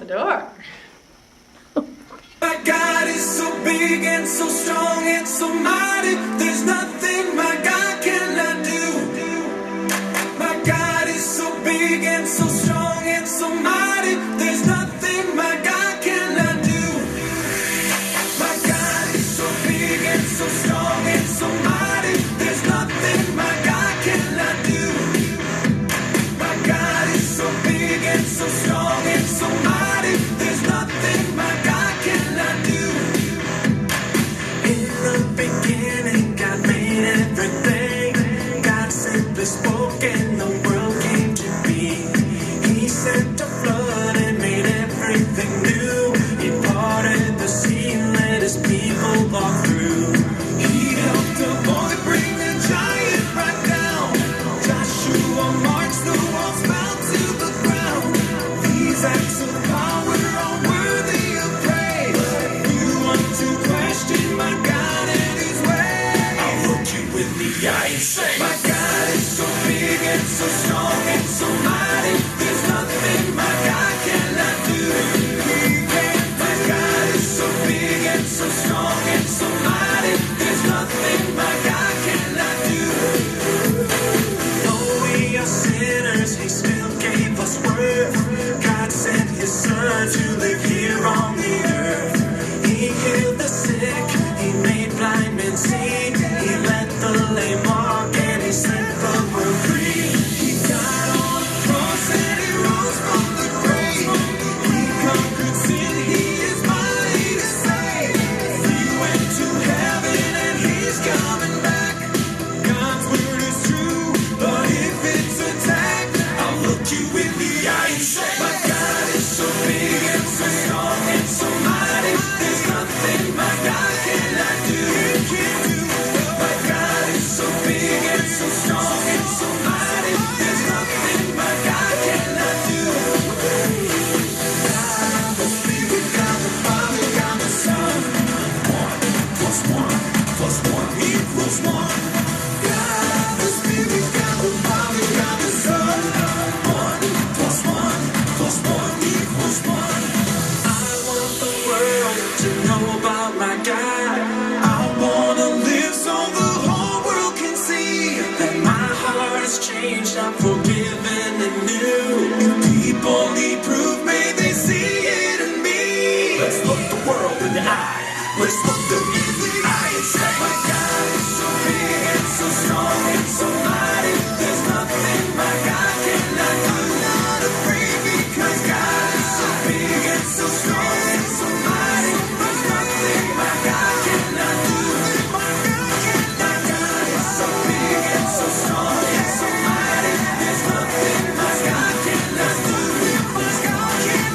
the door. My God is so big and so strong and so mighty. There's nothing my God cannot do. My God is so big and so strong and so mighty. There's nothing my God cannot do. My God is so big and so strong and so mighty. There's nothing my God cannot do. My God is so big and so strong and so mighty. There's nothing my God cannot do. In the beginning, God made everything. God simply spoke and the world came to be. He sent a flood and made everything new. He parted the sea and let his people walk through. He helped a boy bring a giant right down. Joshua marched the walls bound to the ground. These acts of power are worthy of praise. You want to question my God and his way? I'll look you in the eye and say, my God is so big and so strong and so mighty. There's nothing my God cannot do. My God is so big and so strong and so mighty. There's nothing my God cannot do. Though we are sinners, he still gave us worth. God sent his son to live here on the earth. He healed the sick, he made blind men see. He let the lame walk and he set the world free. He died on the cross and he rose from the grave. He conquered sin, he is mighty to save. He went to heaven and he's coming back. God's word is true, but if it's attacked, I'll look you in the eye and say, my God is so big and so strong and so mighty. There's nothing my God cannot do. My God is so big and so strong and so mighty. There's nothing my God cannot do. God the Spirit, God the Father, God the Son. 1 plus 1 plus 1 equals 1. God the Spirit, God the Father, God the Son. 1 plus 1 plus 1 equals 1. I want the world to know about my God. I want to live so the whole world can see that my heart has changed. I'm forgiven and new. If people need proof, may they see it in me. Let's look the world in the eye. Let's look them in the eye and say, my God is so big and so strong and so mighty. There's nothing my God cannot do. I'm not afraid because God is so big and so strong and so mighty. There's nothing my God cannot do. My God is so big and so strong and so mighty. There's nothing my God cannot do.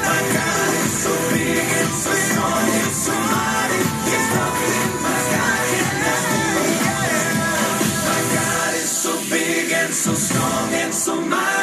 My God is so big and so strong and so mighty. There's nothing my God cannot do. My God is so big and so strong and so mighty.